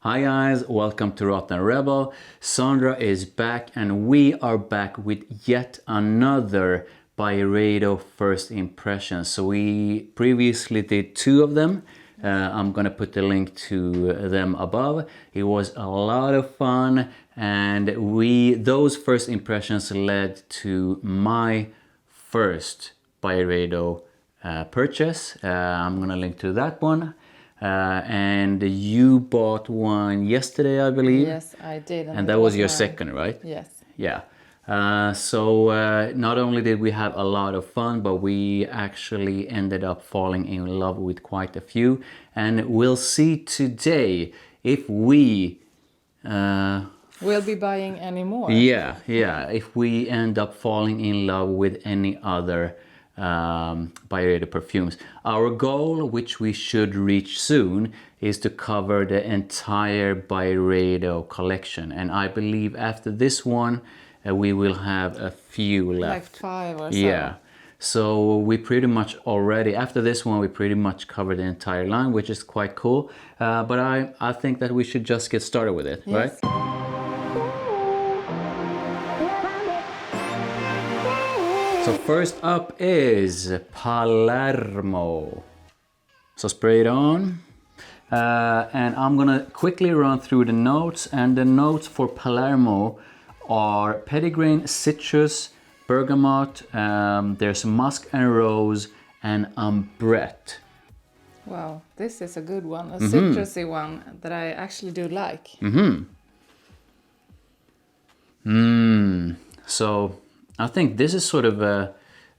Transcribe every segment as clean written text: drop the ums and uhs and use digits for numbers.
Hi guys, welcome to Rotten Rebel. Sandra is back and we are back with yet another Byredo First Impressions. So we previously did two of them. I'm gonna put the link to them above. It was a lot of fun and those first impressions led to my first Byredo purchase. I'm gonna link to that one. And you bought one yesterday, I believe. Yes, I did. And that was your second, right? Yes. Yeah. So not only did we have a lot of fun, but we actually ended up falling in love with quite a few. And we'll see today if we... We'll be buying any more. Yeah, if we end up falling in love with any other Byredo perfumes. Our goal, which we should reach soon, is to cover the entire Byredo collection, and I believe after this one we will have a few left, like 5 or so. Yeah, so we pretty much already, after this one, we pretty much covered the entire line, which is quite cool. But I think that we should just get started with it. Yes. Right? So first up is Palermo. So spray it on. And I'm gonna quickly run through the notes. And the notes for Palermo are petitgrain, citrus, bergamot, there's musk and rose, and ambrette. Wow, this is a good one. A citrusy one that I actually do like. So I think this is sort of a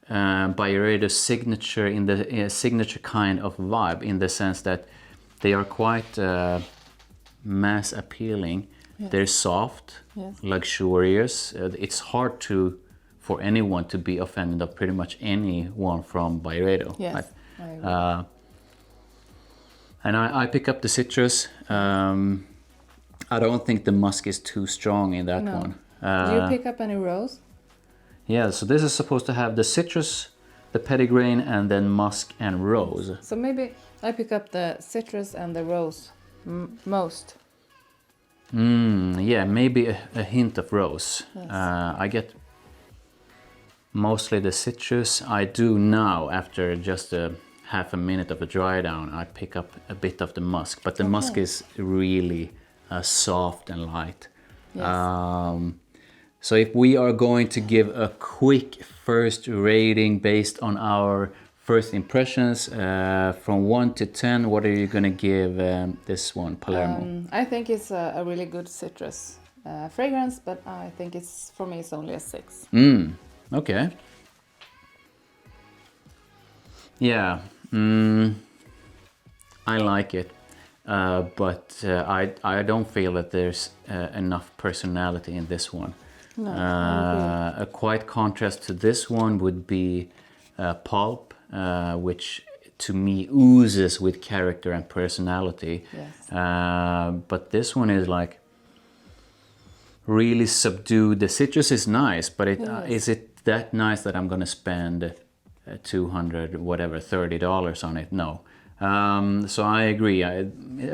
Byredo signature in the signature kind of vibe, in the sense that they are quite mass appealing. Yes. They're soft, yes, luxurious. It's hard for anyone to be offended of pretty much anyone from Byredo. Yes, right? I agree. And I pick up the citrus. I don't think the musk is too strong in that one. Do you pick up any rose? Yeah, so this is supposed to have the citrus, the petitgrain, and then musk and rose. So maybe I pick up the citrus and the rose most. Yeah, maybe a hint of rose. Yes. I get mostly the citrus. I do now, after just half a minute of a dry down, I pick up a bit of the musk. But the musk is really soft and light. Yes. So if we are going to give a quick first rating based on our first impressions, from 1 to 10, what are you going to give this one, Palermo? I think it's a really good citrus fragrance, but I think for me it's only a 6. Okay. Yeah, I like it. But I don't feel that there's enough personality in this one. No, a quite contrast to this one would be Pulp, which to me oozes with character and personality. Yes. But this one is like really subdued. The citrus is nice, but is it that nice that I'm gonna spend $200, whatever, $30 on it? No. So I agree. A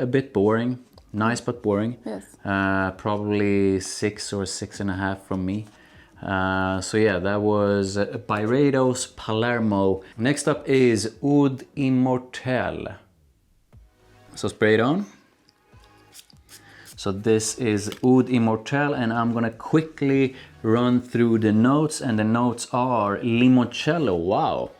bit boring. Nice but boring. Yes. Probably 6 or 6.5 from me. So yeah, that was Byredo's Palermo. Next up is Oud Immortel. So spray it on. So this is Oud Immortel, and I'm gonna quickly run through the notes, and the notes are limoncello. Wow.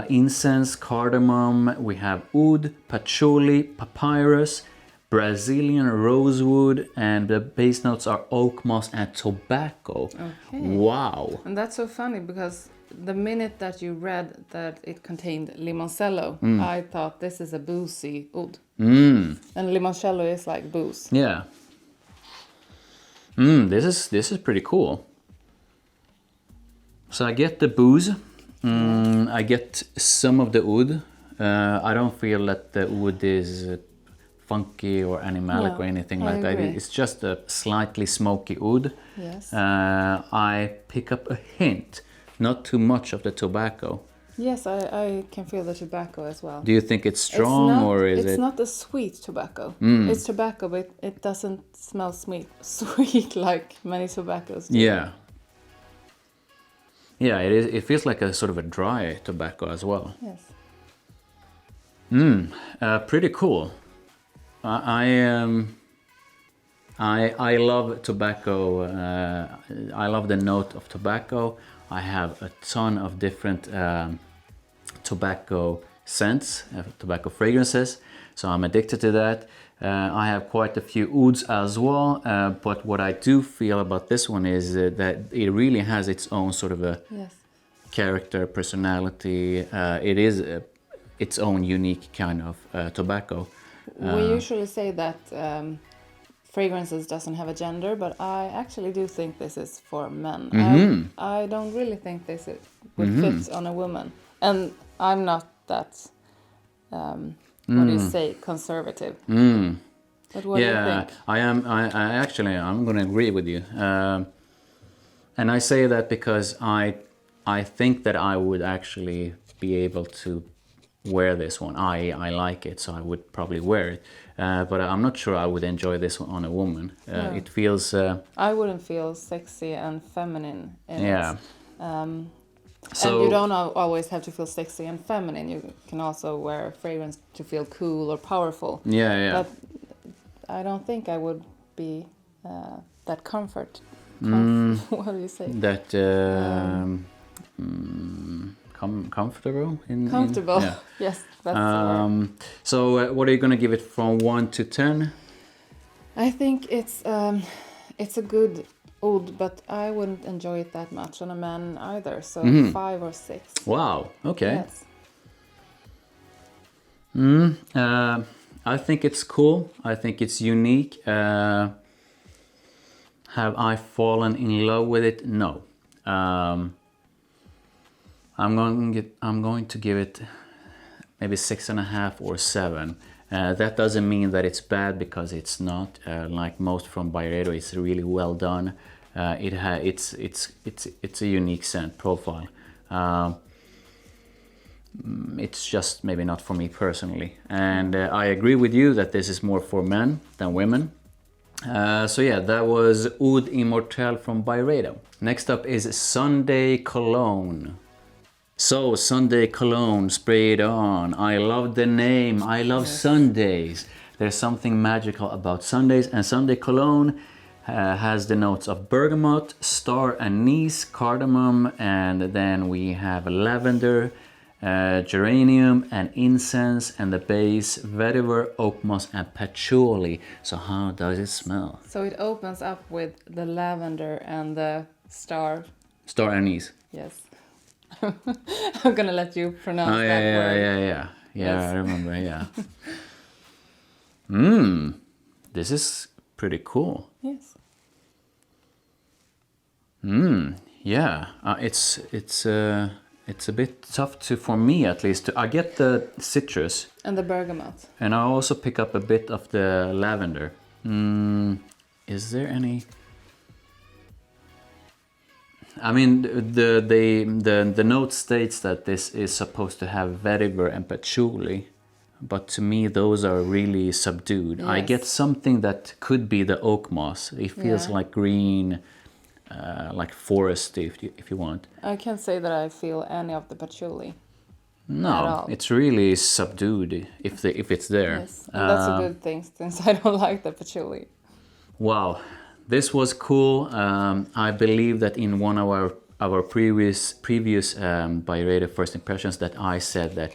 Incense, cardamom, we have oud, patchouli, papyrus, Brazilian rosewood, and the base notes are oak moss and tobacco. Okay. Wow. And that's so funny, because the minute that you read that it contained limoncello, I thought this is a boozy oud. And limoncello is like booze. Yeah. This is pretty cool. So I get the booze. I get some of the oud. I don't feel that the oud is funky or animalic or anything like that. It's just a slightly smoky oud. Yes. I pick up a hint, not too much of the tobacco. Yes, I can feel the tobacco as well. Do you think it's strong or is it's it? not a sweet tobacco. It's tobacco, but it doesn't smell sweet like many tobaccos do. Yeah. Yeah, it is. It feels like a sort of a dry tobacco as well. Yes. Pretty cool. I love tobacco. I love the note of tobacco. I have a ton of different tobacco scents, tobacco fragrances. So I'm addicted to that. I have quite a few ouds as well. But what I do feel about this one is that it really has its own sort of a Yes. character, personality. It is its own unique kind of tobacco. We usually say that fragrances doesn't have a gender, but I actually do think this is for men. I don't really think this would fit on a woman. And I'm not that, what do you say, conservative. But what do you think? I actually, I'm going to agree with you. And I say that because I think that I would actually be able to wear this one. I like it, so I would probably wear it. But I'm not sure I would enjoy this one on a woman. No. It feels... I wouldn't feel sexy and feminine in it. So, and you don't always have to feel sexy and feminine. You can also wear a fragrance to feel cool or powerful. Yeah. But I don't think I would be that comfort. What do you say? That comfortable? Comfortable. Yeah. Yes, that's the word. So what are you going to give it from 1 to 10? I think it's a good oud, but I wouldn't enjoy it that much on a man either. So 5 or 6. Wow. Okay. Yes. I think it's cool. I think it's unique. Have I fallen in love with it? No. I'm going to give it maybe 6.5 or 7. That doesn't mean that it's bad, because it's not. Like most from Byredo, it's really well done. It's a unique scent profile. It's just maybe not for me personally. And I agree with you that this is more for men than women. So yeah, that was Oud Immortel from Byredo. Next up is Sunday Cologne. So Sunday Cologne, spray it on. I love the name. I love Sundays. There's something magical about Sundays, and Sunday Cologne has the notes of bergamot, star anise, cardamom, and then we have lavender, geranium and incense, and the base vetiver, oak moss and patchouli. So how does it smell? So it opens up with the lavender and the star anise. Yes. I'm gonna let you pronounce that word. Yeah. Yes. I remember. Yeah. This is pretty cool. Yes. Yeah. It's a bit tough for me at least. I get the citrus. And the bergamot. And I also pick up a bit of the lavender. Is there any? I mean, the note states that this is supposed to have vetiver and patchouli, but to me those are really subdued. Yes. I get something that could be the oak moss. It feels like green, like forest, if you want. I can't say that I feel any of the patchouli. No, at all. it's really subdued if it's there. Yes, and that's a good thing since I don't like the patchouli. Wow. This was cool. I believe that in one of our previous Byredo first impressions that I said that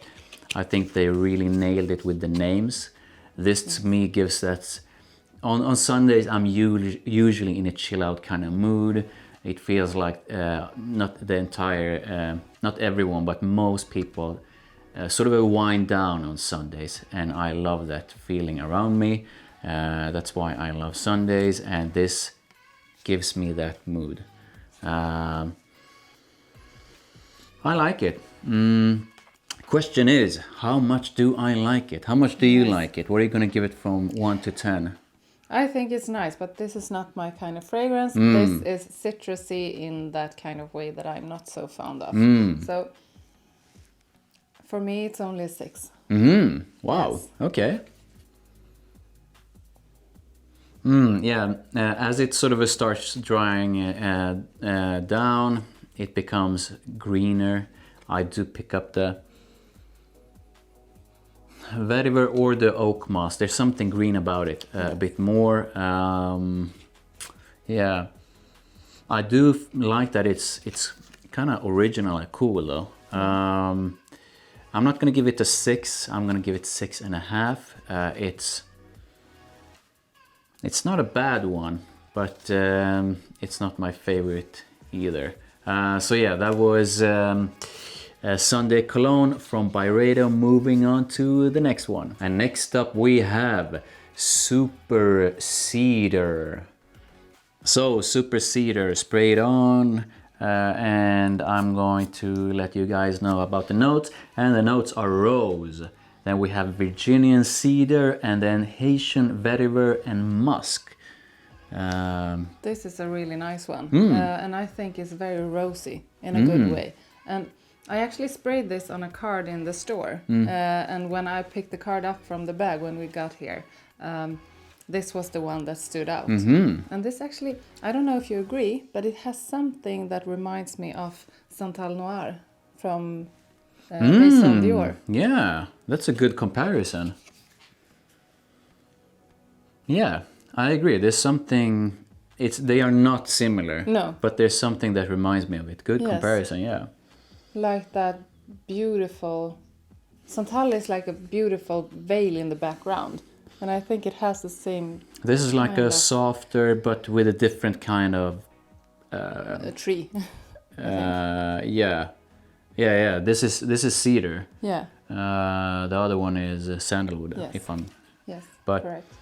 I think they really nailed it with the names. This to me gives that. On Sundays I'm usually in a chill out kind of mood. It feels like not the entire, not everyone, but most people sort of a wind down on Sundays, and I love that feeling around me. That's why I love Sundays, and this gives me that mood. I like it. Question is, how much do I like it? How much do you like it? What are you going to give it from 1 to 10? I think it's nice, but this is not my kind of fragrance. This is citrusy in that kind of way that I'm not so fond of. So For me, it's only a 6. Wow. Yes. Okay. Yeah. As it sort of starts drying down, it becomes greener. I do pick up the vetiver or the oak moss. There's something green about it, a bit more. Yeah. I do like that it's kind of original and cool though. I'm not gonna give it a 6. I'm gonna give it 6.5. It's not a bad one, but it's not my favorite either. So yeah, that was Sunday Cologne from Byredo. Moving on to the next one. And next up we have Super Cedar. So Super Cedar sprayed on, and I'm going to let you guys know about the notes. And the notes are rose. Then we have Virginian cedar, and then Haitian vetiver and musk. This is a really nice one, and I think it's very rosy in a good way. And I actually sprayed this on a card in the store, and when I picked the card up from the bag when we got here, this was the one that stood out. And this actually, I don't know if you agree, but it has something that reminds me of Santal Noir from Maison Dior. Yeah, that's a good comparison. Yeah, I agree. There's something. They are not similar. No. But there's something that reminds me of it. Good comparison. Yeah. Like that beautiful. Santal is like a beautiful veil in the background, and I think it has the same. This is like a softer, but with a different kind of. A tree. Yeah. This is cedar. Yeah. The other one is sandalwood. Yes. If I'm. Yes. But correct.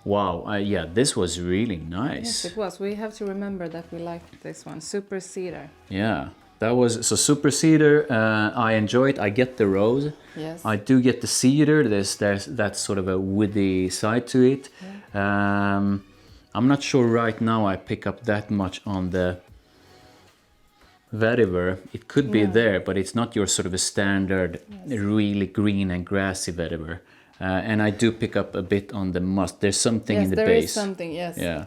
Wow. Yeah. This was really nice. Yes, it was. We have to remember that we liked this one, Super Cedar. Yeah. That was so Super Cedar. I enjoy it. I get the rose. Yes. I do get the cedar. There's that sort of a woody side to it. Yeah. I'm not sure right now. I pick up that much on the vetiver. It could be there, but it's not your sort of a standard, really green and grassy vetiver. And I do pick up a bit on the musk. There's something in the base. Yes, there is something. Yes. Yeah.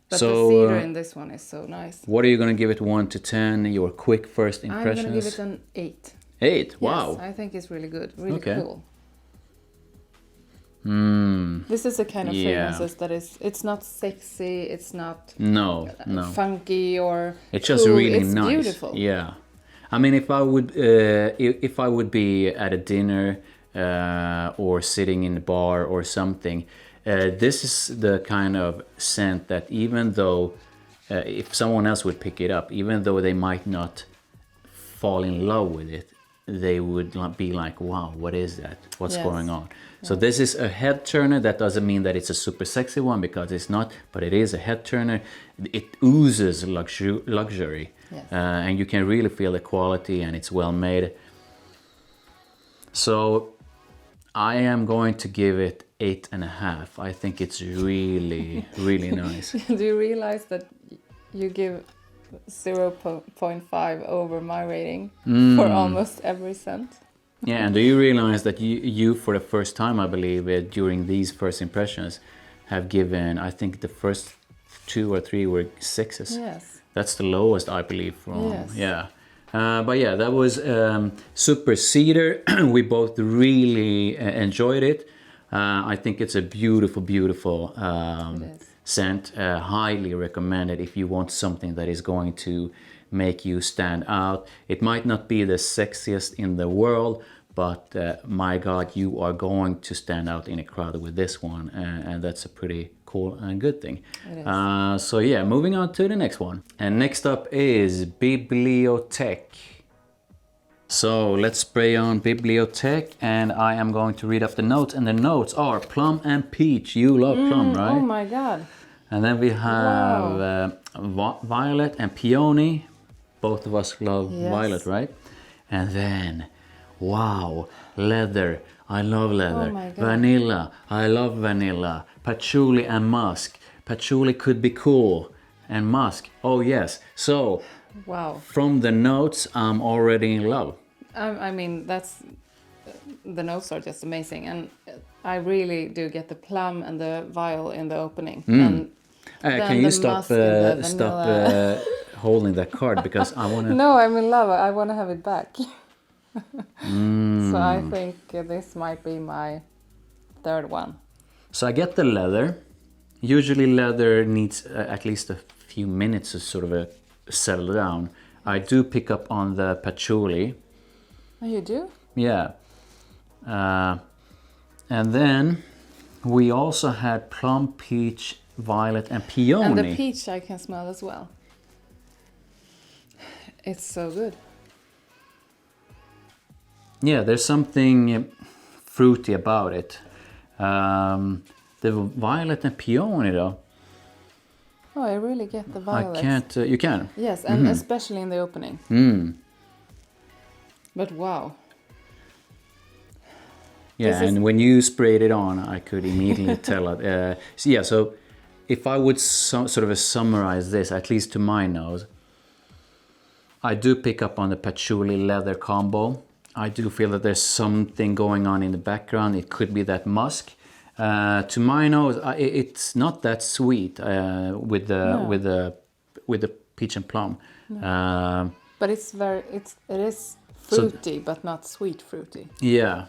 But so, the cedar in this one is so nice. What are you going to give it 1 to 10? Your quick first impressions? I'm going to give it an 8. 8? Wow. Yes, I think it's really good. Really cool. This is a kind of fragrances that it's not sexy, it's not funky or it's just cool. really it's nice. Beautiful. Yeah. I mean, if I would be at a dinner or sitting in a bar or something, this is the kind of scent that even though if someone else would pick it up, even though they might not fall in love with it, they would be like, wow, what is that? What's going on? So this is a head turner. That doesn't mean that it's a super sexy one, because it's not, but it is a head turner. It oozes luxury. Yes. And you can really feel the quality, and it's well made. So I am going to give it 8.5. I think it's really, really nice. Do you realize that you give 0.5 over my rating for almost every scent? Yeah, and do you realize that you for the first time, I believe, during these first impressions, have given, I think the first 2 or 3 were 6s. Yes. That's the lowest, I believe, from, yes. But yeah, that was Super Cedar. We both really enjoyed it. I think it's a beautiful, beautiful scent. Highly recommended if you want something that is going to make you stand out. It might not be the sexiest in the world, but my God, you are going to stand out in a crowd with this one, and that's a pretty cool and good thing. So yeah, moving on to the next one. And next up is bibliothèque. So let's spray on bibliothèque, and I am going to read off the notes, and the notes are plum and peach. You love plum, right? Oh my God. And then we have violet and peony. Both of us love violet, right? And then, wow, leather. I love leather. Oh my God. Vanilla. I love vanilla. Patchouli and musk. Patchouli could be cool. And musk. Oh, yes. So, wow. From the notes, I'm already in love. I mean, the notes are just amazing, and I really do get the plum and the vial in the opening. And Can you stop holding that card, because I want to... No, I'm in love. I want to have it back. So I think this might be my third one. So I get the leather. Usually leather needs at least a few minutes to sort of settle down. I do pick up on the patchouli. Oh, you do? Yeah. And then we also had plum, peach, violet and peony. And the peach I can smell as well. It's so good. Yeah, there's something fruity about it. The violet and peony though. Oh, I really get the violets. I can't... you can? Yes, and especially in the opening. But wow. Yeah, and when you sprayed it on, I could immediately tell it. So if I would sort of summarize this, at least to my nose, I do pick up on the patchouli leather combo. I do feel that there's something going on in the background. It could be that musk. To my nose, it's not that sweet with the peach and plum. No. But it is fruity, but not sweet fruity. Yeah.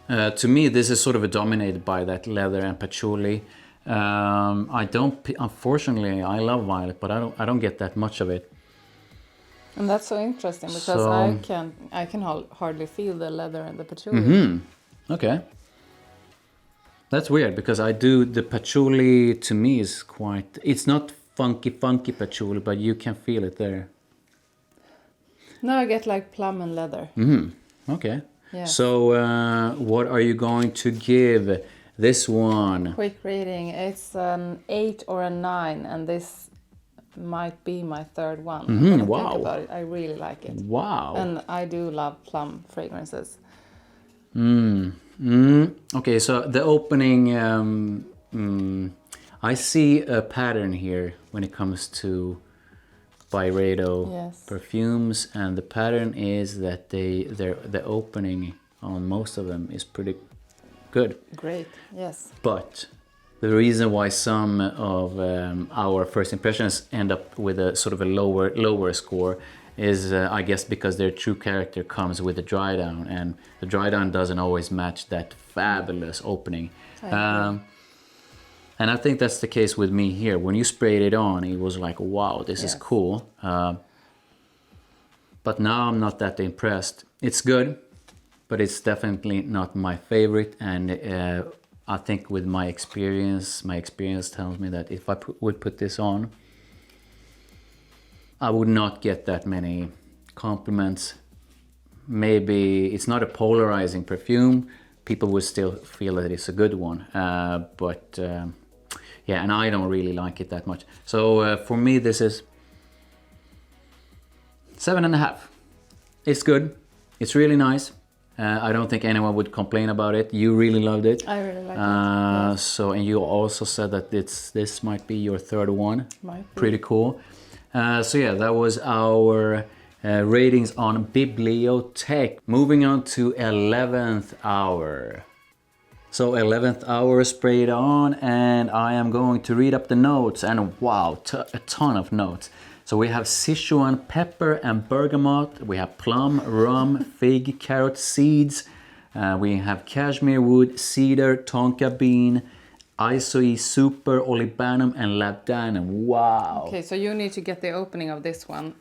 To me, this is sort of dominated by that leather and patchouli. Unfortunately, I love violet, but I don't get that much of it. And that's so interesting, because I can hardly feel the leather and the patchouli. Okay. That's weird, because the patchouli to me is quite... It's not funky patchouli, but you can feel it there. No, I get like plum and leather. Okay. Yeah. So what are you going to give this one? Quick rating. It's an 8 or a 9, and this might be my third one. When I think about it, I really like it. Wow. And I do love plum fragrances. Okay, so the opening, I see a pattern here when it comes to Byredo perfumes, and the pattern is that the opening on most of them is pretty good. Great, yes. But the reason why some of our first impressions end up with a sort of a lower score is I guess because their true character comes with the dry down, and the dry down doesn't always match that fabulous opening. And I think that's the case with me here. When you sprayed it on, it was like, wow, this is cool. But now I'm not that impressed. It's good, but it's definitely not my favorite. And I think with my experience tells me that if I would put this on, I would not get that many compliments. Maybe it's not a polarizing perfume. People would still feel that it's a good one. Yeah, and I don't really like it that much. So for me, this is 7.5. It's good. It's really nice. I don't think anyone would complain about it. You really loved it. I really like it. Yes. So, and you also said that this might be your third one. Might be. Pretty cool. So yeah, that was our ratings on bibliothèque. Moving on to 11th hour. So 11th hour sprayed on, and I am going to read up the notes, and wow, a ton of notes. So we have Sichuan pepper and bergamot, we have plum, rum, fig, carrot seeds, we have cashmere wood, cedar, tonka bean, isoe super, olibanum and labdanum. Wow. Okay, so you need to get the opening of this one.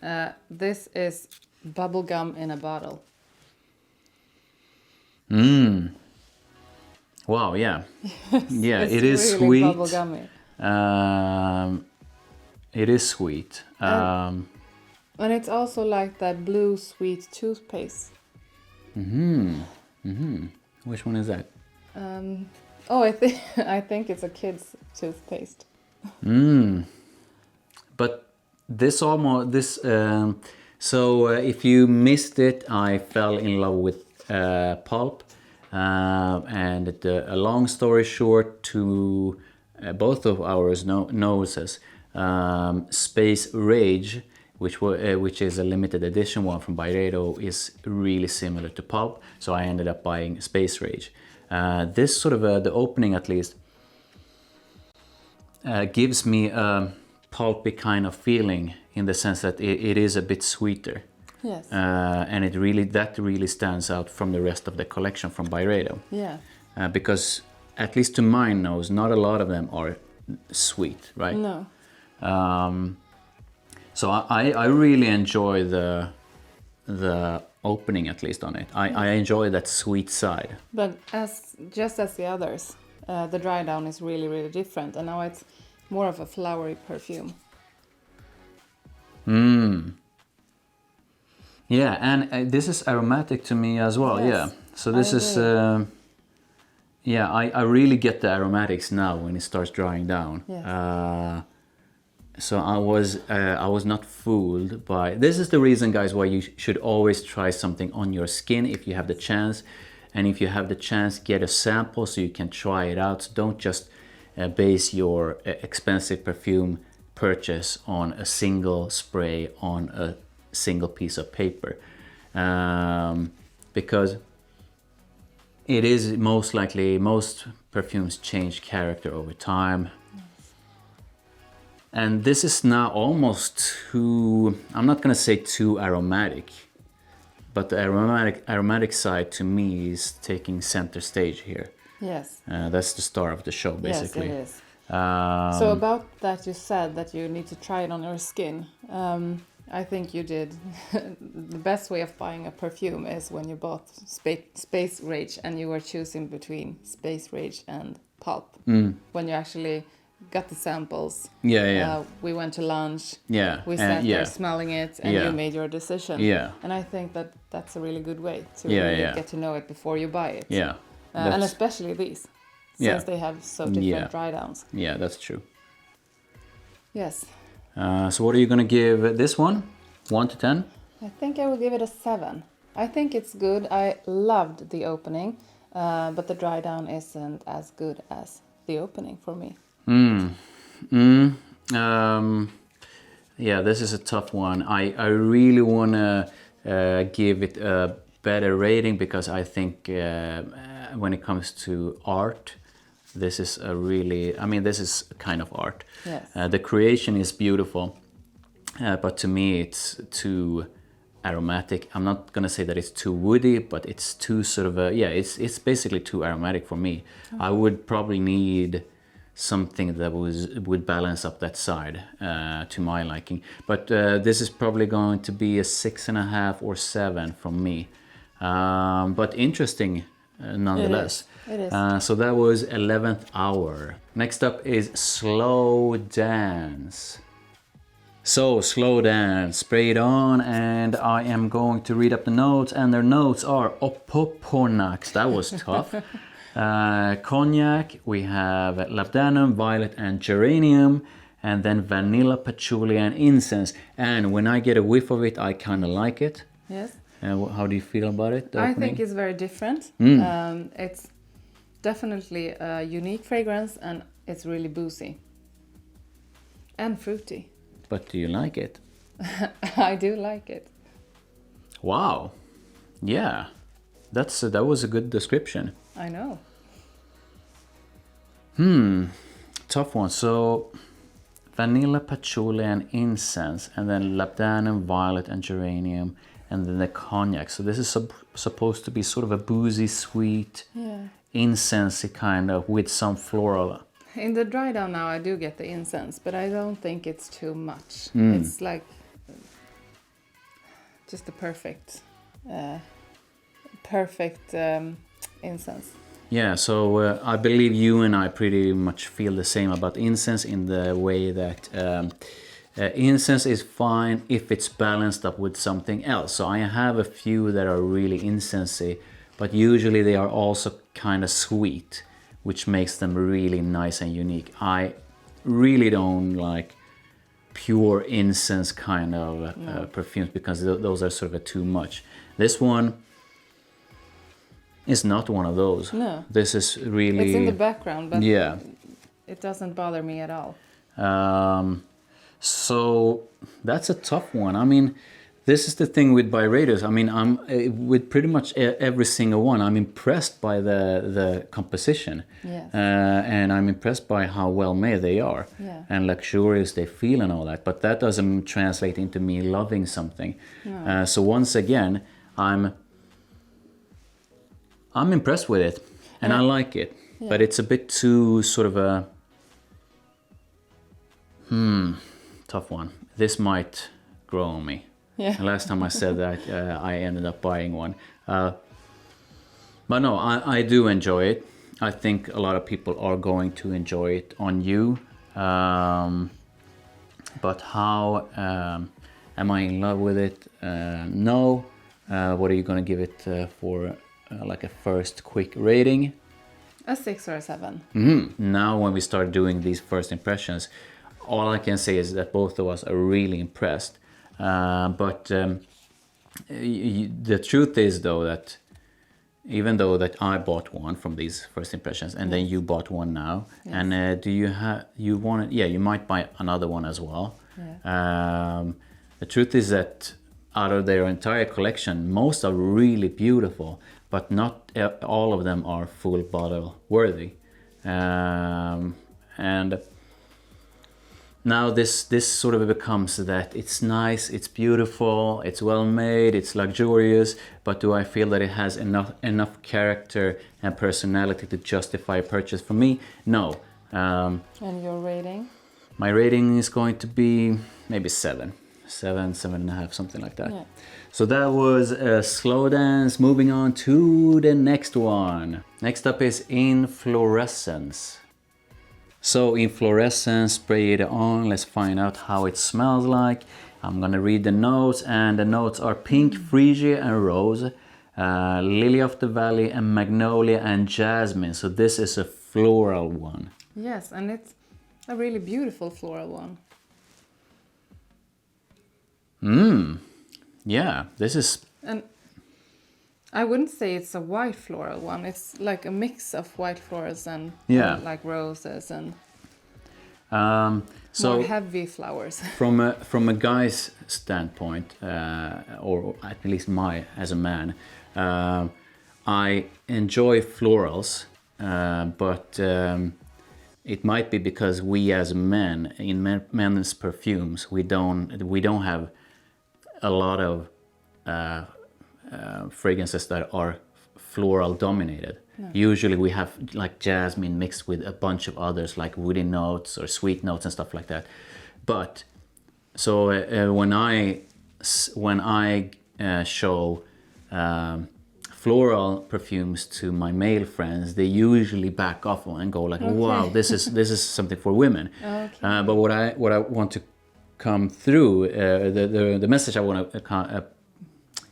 This is bubblegum in a bottle. Wow, yeah. Yeah, it's it is really sweet. Bubblegummy. It is sweet. And it's also like that blue sweet toothpaste. Which one is that? I think it's a kid's toothpaste. But this if you missed it, I fell in love with pulp. And a long story short, to both of our noses, Space Rage which is a limited edition one from Byredo, is really similar to Pulp. So I ended up buying Space Rage. This sort of the opening at least gives me a pulpy kind of feeling in the sense that it is a bit sweeter. Yes. And that really stands out from the rest of the collection from Byredo. Yeah. Because at least to my nose, not a lot of them are sweet, right? No. So I really enjoy the opening, at least on it. I enjoy that sweet side. But just as the others, the dry down is really, really different, and now it's more of a flowery perfume. Yeah, and this is aromatic to me as well. Yes, yeah. So this is I really get the aromatics now when it starts drying down. Yes. So I was not fooled by this. Is the reason, guys, why you should always try something on your skin if you have the chance. And if you have the chance, get a sample so you can try it out. So don't just base your expensive perfume purchase on a single spray on a single piece of paper, because it is most likely, most perfumes change character over time. And this is now almost too, I'm not gonna say too aromatic, but the aromatic side to me is taking center stage here. Yes. That's the star of the show, basically. Yes, it is. So about that, you said that you need to try it on your skin. I think you did. The best way of buying a perfume is when you bought Space Rage and you were choosing between Space Rage and Pulp. When you actually got the samples. Yeah. We went to lunch. Yeah. We sat there smelling it, and you made your decision. Yeah. And I think that that's a really good way to get to know it before you buy it. Yeah. And especially these, since they have so different dry downs. Yeah, that's true. Yes. So what are you gonna give this one? 1 to 10? I think I will give it a 7. I think it's good. I loved the opening, but the dry down isn't as good as the opening for me. Yeah, this is a tough one. I really wanna give it a better rating because I think when it comes to art, this is a really, this is a kind of art. Yes. The creation is beautiful, but to me it's too aromatic. I'm not gonna say that it's too woody, but it's too sort of it's basically too aromatic for me. Okay. I would probably need something that would balance up that side to my liking. But this is probably going to be a 6.5 or 7 from me. But interesting nonetheless. It is. So that was 11th Hour. Next up is Slow Dance. So Slow Dance, spray it on, and I am going to read up the notes, and their notes are Opoponax. That was tough. Cognac, we have labdanum, violet, and geranium, and then vanilla, patchouli, and incense. And when I get a whiff of it, I kind of like it. Yes. How do you feel about it? I think it's very different. It's definitely a unique fragrance, and it's really boozy and fruity. But do you like it? I do like it. Wow. Yeah. That was a good description. I know. Tough one. So vanilla, patchouli, and incense, and then labdanum, violet, and geranium, and then the cognac. So this is supposed to be sort of a boozy, sweet, incensey kind of, with some floral. In the dry down now, I do get the incense, but I don't think it's too much. It's like just a perfect incense. Yeah, so I believe you and I pretty much feel the same about incense, in the way that incense is fine if it's balanced up with something else. So I have a few that are really incensey, but usually they are also kind of sweet, which makes them really nice and unique. I really don't like pure incense kind of perfumes, because those are sort of too much. This one is not one of those. No. This is really... It's in the background, but it doesn't bother me at all. So that's a tough one. I mean, this is the thing with Byredos. I mean, I'm with pretty much every single one. I'm impressed by the composition, Yes. and I'm impressed by how well made they are, Yeah. and luxurious they feel and all that. But that doesn't translate into me loving something. No. So once again, I'm impressed with it, and I like it. Yeah. But it's a bit too sort of a tough one. This might grow on me. Yeah. And last time I said that, I ended up buying one. But no, I do enjoy it. I think a lot of people are going to enjoy it on you. But how am I in love with it? No. What are you going to give it for like a first quick rating? A 6 or a 7. Now when we start doing these first impressions, all I can say is that both of us are really impressed. But the truth is though that even though that I bought one from these first impressions and then you bought one now, Yes. and do you want it? Yeah, you might buy another one as well. Yeah. The truth is that out of their entire collection, most are really beautiful, but not all of them are full bottle worthy. And now this sort of becomes that it's nice, it's beautiful, it's well made, it's luxurious, but do I feel that it has enough character and personality to justify a purchase for me? No. And your rating? My rating is going to be maybe 7, 7.5, something like that. Yeah. So that was Slow Dance. Moving on to the next one. Next up is Inflorescence. So Inflorescence, spray it on. Let's find out how it smells like. I'm gonna read the notes, and the notes are pink, freesia and rose, lily of the valley and magnolia and jasmine. So this is a floral one. Yes, and it's a really beautiful floral one. Yeah, this is... And I wouldn't say it's a white floral one. It's like a mix of white florals and like roses and so more heavy flowers. from a guy's standpoint, or at least as a man, I enjoy florals, but it might be because we as men in men's perfumes we don't have a lot of fragrances that are floral dominated. No. Usually we have like jasmine mixed with a bunch of others like woody notes or sweet notes and stuff like that. But so when I show floral perfumes to my male friends, they usually back off and go like, "Wow, this is something for women." Okay. But what I want to come through, the message I want to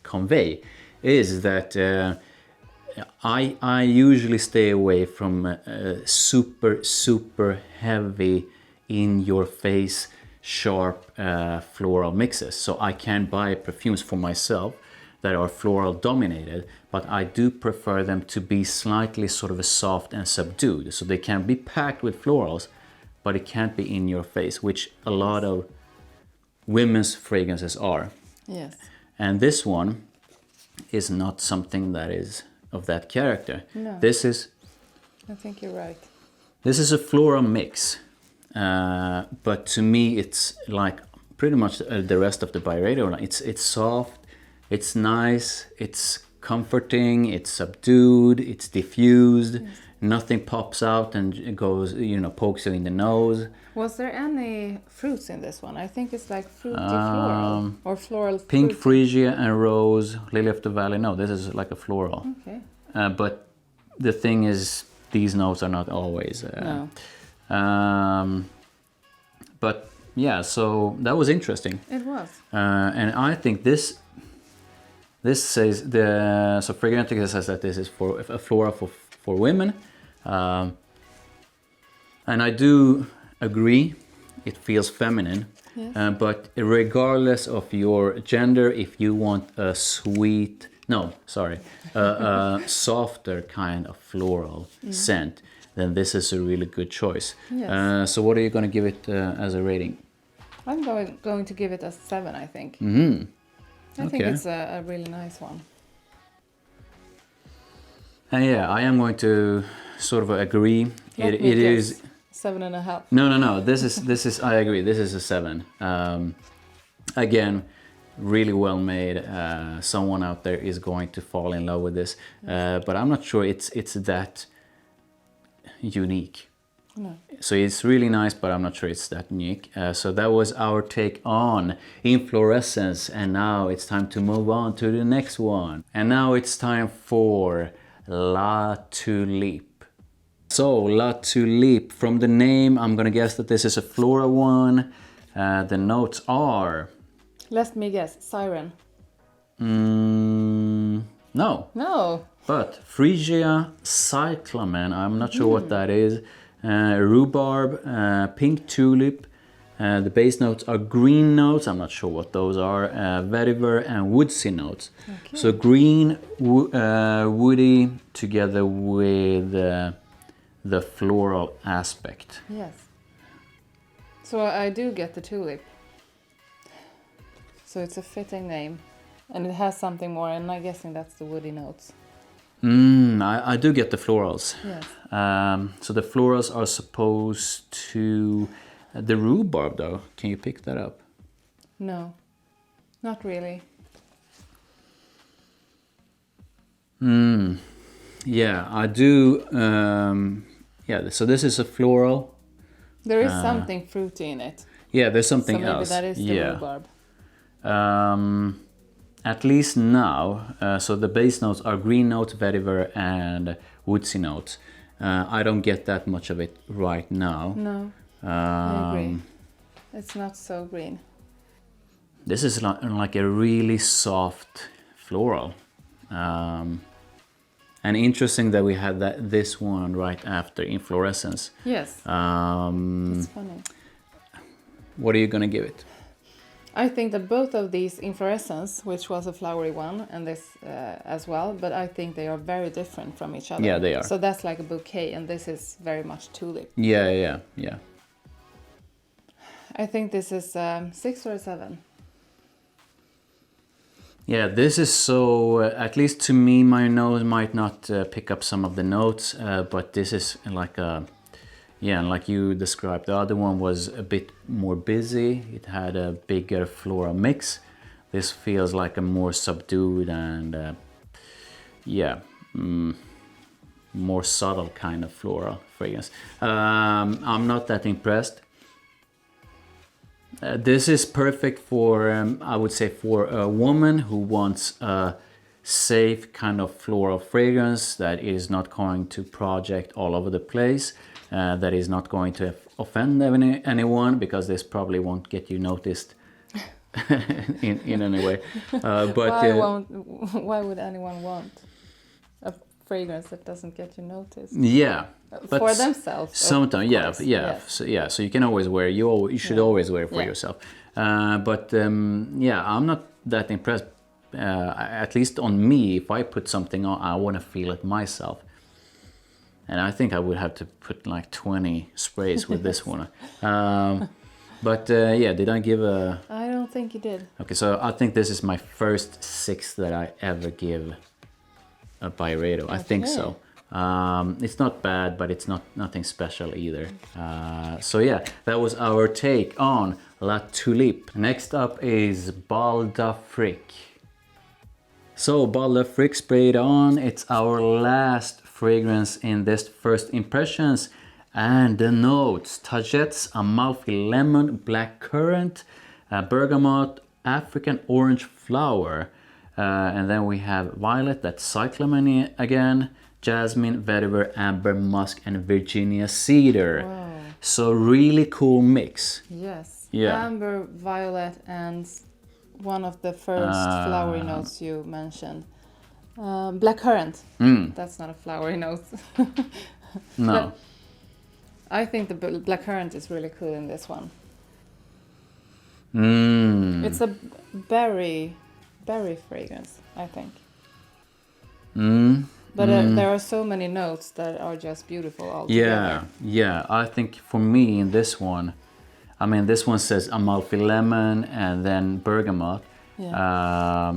convey is that I usually stay away from super heavy, in your face, sharp floral mixes. So I can buy perfumes for myself that are floral dominated, but I do prefer them to be slightly sort of soft and subdued. So they can be packed with florals, but it can't be in your face, which a lot of women's fragrances are. Yes. And this one is not something that is of that character. No. I think you're right. This is a floral mix, but to me it's like pretty much the rest of the Byredo line. It's soft, it's nice, it's comforting, it's subdued, it's diffused. Yes. Nothing pops out and it goes, pokes you in the nose. Was there any fruits in this one? I think it's like fruity floral or floral. Pink, freesia and rose, lily of the valley. No, this is like a floral. Okay. But the thing is, these notes are not always. No. But yeah, so that was interesting. It was. And I think this says so Fragrantica says that this is for a floral for women, and I do agree. It feels feminine, yes. But regardless of your gender, if you want a softer kind of floral scent, then this is a really good choice. Yes. So what are you going to give it as a rating? I'm going to give it a 7, I think. I think it's a really nice one. And yeah, I am going to sort of agree. Let me It guess. is 7.5. no. This is I agree. This is a 7. Again, really well made. Someone out there is going to fall in love with this, but I'm not sure it's that unique. No. So it's really nice, but I'm not sure it's that unique. So that was our take on Inflorescence, and now it's time to move on to the next one. And now it's time for La Tulipe. So La Tulipe, from the name, I'm gonna guess that this is a floral one. The notes are... Let me guess. Siren. No. No. But Phrygia cyclamen, I'm not sure what that is. Rhubarb, pink tulip. The base notes are green notes. I'm not sure what those are. Vetiver and woodsy notes. Okay. So green, woody, together with the floral aspect. Yes. So I do get the tulip. So it's a fitting name. And it has something more, and I'm guessing that's the woody notes. I do get the florals. Yes. So the florals are supposed to... the rhubarb though, can you pick that up? No, not really. Yeah, I do. Yeah, so this is a floral. There is something fruity in it. Yeah, there's something So maybe else. that is the rhubarb. At least now, so the base notes are green notes, vetiver, and woodsy notes. I don't get that much of it right now. No, I agree. It's not so green. This is like a really soft floral. And interesting that we had this one right after Inflorescence. Yes, it's funny. What are you gonna give it? I think that both of these Inflorescence, which was a flowery one, and this as well, but I think they are very different from each other. Yeah, they are. So that's like a bouquet, and this is very much tulip. Yeah. I think this is 6 or a 7. Yeah, this is so, at least to me, my nose might not pick up some of the notes, but this is like a, yeah, like you described. The other one was a bit more busy. It had a bigger floral mix. This feels like a more subdued and, yeah, more subtle kind of floral fragrance. I'm not that impressed. This is perfect for, I would say, for a woman who wants a safe kind of floral fragrance that is not going to project all over the place, that is not going to offend anyone, because this probably won't get you noticed in any way. But why would anyone want a fragrance that doesn't get you noticed? Yeah. But for themselves. Sometimes, yeah. So you can always wear. You should always wear for yourself. But yeah, I'm not that impressed. At least on me, if I put something on, I want to feel it myself. And I think I would have to put like 20 sprays with this one. But yeah, did I give a? I don't think you did. Okay, so I think this is my first 6 that I ever give a Byredo. Okay. I think so. It's not bad, but it's nothing special either. So yeah, that was our take on La Tulipe. Next up is Bal d'Afrique. So Bal d'Afrique sprayed on. It's our last fragrance in this first impressions. And the notes: tagettes, Amalfi lemon, black currant, bergamot, African orange flower. And then we have violet, that's cyclamen again. Jasmine, vetiver, amber, musk, and Virginia cedar. Wow. So really cool mix. Yes. Yeah. Amber, violet, and one of the first flowery notes you mentioned. Black currant. That's not a flowery note. No. But I think the black currant is really cool in this one. It's a berry fragrance, I think. But there are so many notes that are just beautiful all together. Yeah. I think for me in this one, I mean, this one says Amalfi lemon and then bergamot. Yeah.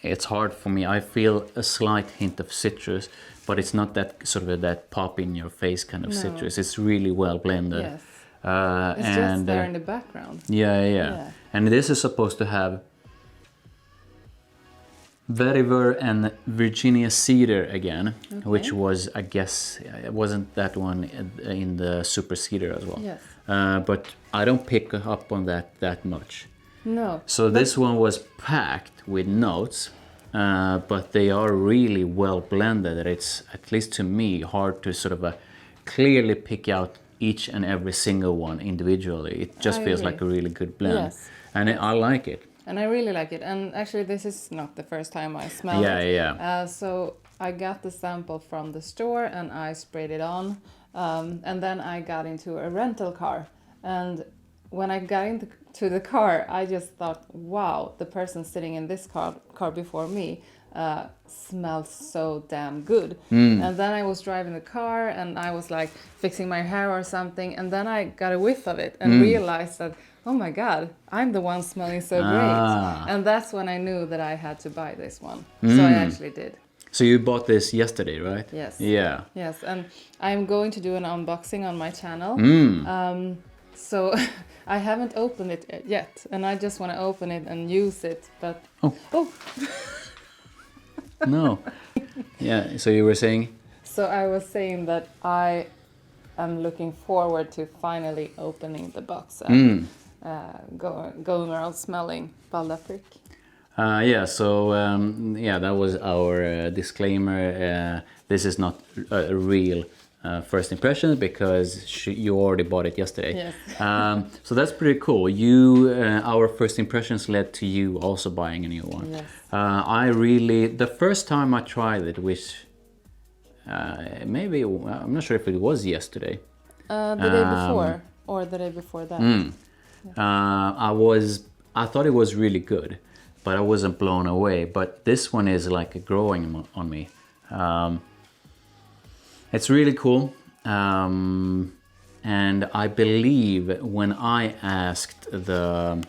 It's hard for me. I feel a slight hint of citrus, but it's not that sort of that pop in your face kind of No. citrus. It's really well blended. Yes. It's just there in the background. Yeah. And this is supposed to have vetiver and Virginia cedar again, which was, I guess, it wasn't that one in the super cedar as well. Yes. But I don't pick up on that much. No. So this one was packed with notes, but they are really well blended. It's, at least to me, hard to sort of clearly pick out each and every single one individually. It just feels like a really good blend. Yes. And I like it. And I really like it. And actually, this is not the first time I smell it. Yeah. So I got the sample from the store and I sprayed it on. And then I got into a rental car. And when I got into the car, I just thought, wow, the person sitting in this car before me smells so damn good. And then I was driving the car and I was like fixing my hair or something. And then I got a whiff of it and realized that, oh my God, I'm the one smelling so great. And that's when I knew that I had to buy this one. So I actually did. So you bought this yesterday, right? Yes. Yeah. Yes, and I'm going to do an unboxing on my channel. So I haven't opened it yet, and I just want to open it and use it. But oh. No. Yeah. So you were saying? So I was saying that I am looking forward to finally opening the box and going around smelling Bal d'Afrique. Yeah, so that was our disclaimer. This is not a real first impression because you already bought it yesterday. Yes. So that's pretty cool. Our first impressions led to you also buying a new one. Yes. The first time I tried it, which maybe, I'm not sure if it was yesterday. The day before or the day before that. I thought it was really good, but I wasn't blown away. But this one is like growing on me. It's really cool. And I believe when I asked the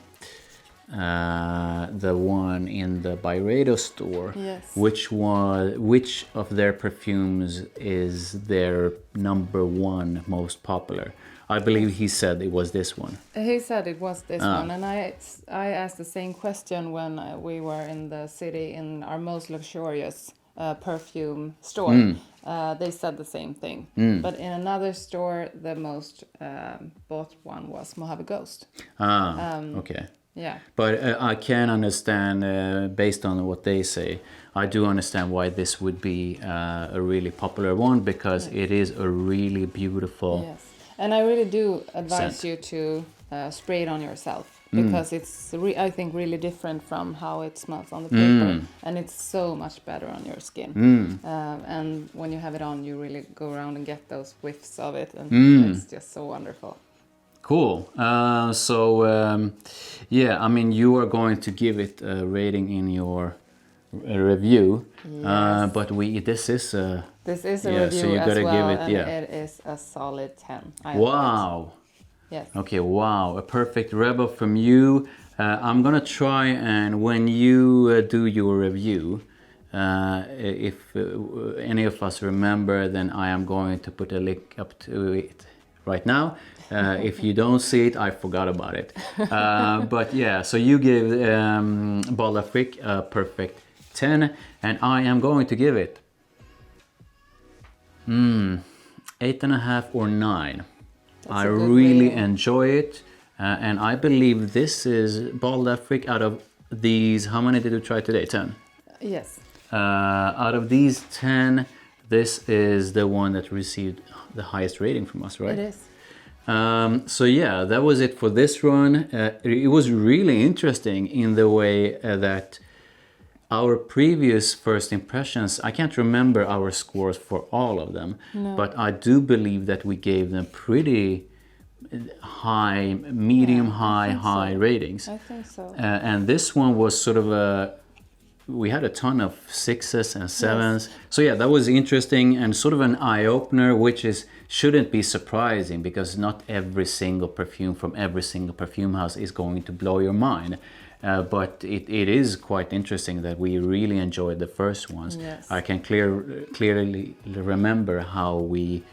one in the Byredo store, Yes. which of their perfumes is their number one most popular, I believe he said it was this one. He said it was this one, and I asked the same question when we were in the city in our most luxurious perfume store. They said the same thing, but in another store, the most bought one was Mojave Ghost. Okay. Yeah. But I can understand, based on what they say, I do understand why this would be a really popular one, because it is a really beautiful. Yes. And I really do advise scent. you to spray it on yourself, because it's, I think, really different from how it smells on the paper. And it's so much better on your skin. And when you have it on, you really go around and get those whiffs of it. And it's just so wonderful. Cool. I mean, you are going to give it a rating in your review. Yes. But this is a review so you as gotta well, give it, and it is a solid 10. Wow. Yes. Okay, wow, a perfect rebel from you. I'm gonna try, and when you do your review, if any of us remember, then I am going to put a link up to it right now. If you don't see it, I forgot about it. But yeah, so you give Bal d'Afrique a perfect 10, and I am going to give it 8.5 or 9. I really enjoy it, and I believe this is Bal d'Afrique out of these. How many did you try today? 10. Yes. Out of these 10, this is the one that received the highest rating from us, right? It is. So yeah, that was it for this run. It was really interesting in the way that our previous first impressions, I can't remember our scores for all of them, but I do believe that we gave them pretty high, medium, high ratings. I think so. And this one was sort of we had a ton of 6s and 7s. So yeah, that was interesting and sort of an eye-opener, which shouldn't be surprising because not every single perfume from every single perfume house is going to blow your mind. But it is quite interesting that we really enjoyed the first ones. Yes. I can clearly remember how we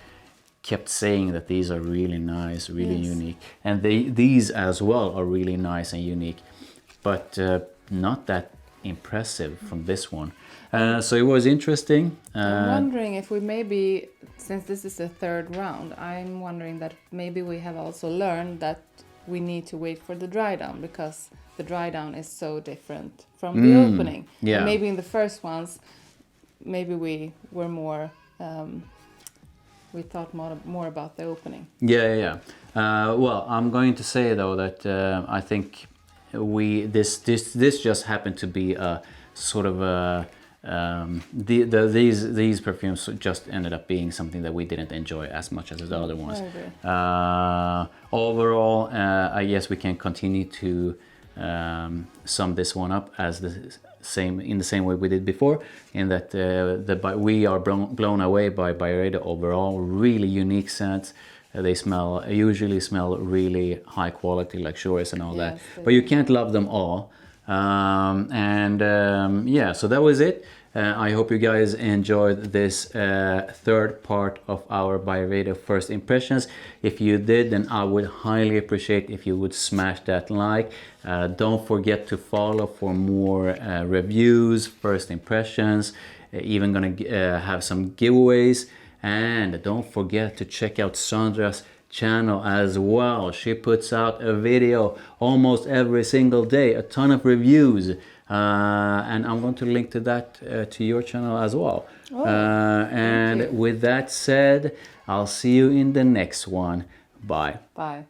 kept saying that these are really nice, really unique. And these as well are really nice and unique, but not that impressive from this one. So it was interesting. I'm wondering if we maybe, since this is the third round, I'm wondering that maybe we have also learned that we need to wait for the dry down because the dry down is so different from the opening. Yeah. And maybe in the first ones, maybe we were more, we thought more about the opening. Yeah. Well, I'm going to say though that I think this just happened to be a sort of a these perfumes just ended up being something that we didn't enjoy as much as the other ones. I agree. Overall, I guess we can continue to sum this one up as in the same way we did before, in that we are blown away by Byredo overall. Really unique scents. They usually smell really high quality, luxurious and all that. But you can't love them all. Yeah, so that was it. I hope you guys enjoyed this third part of our Byredo first impressions. If you did, then I would highly appreciate if you would smash that like. Don't forget to follow for more reviews, first impressions, even gonna have some giveaways. And don't forget to check out Sandra's channel as well. She puts out a video almost every single day, a ton of reviews, and I'm going to link to that to your channel as well. And with that said, I'll see you in the next one. Bye. Bye.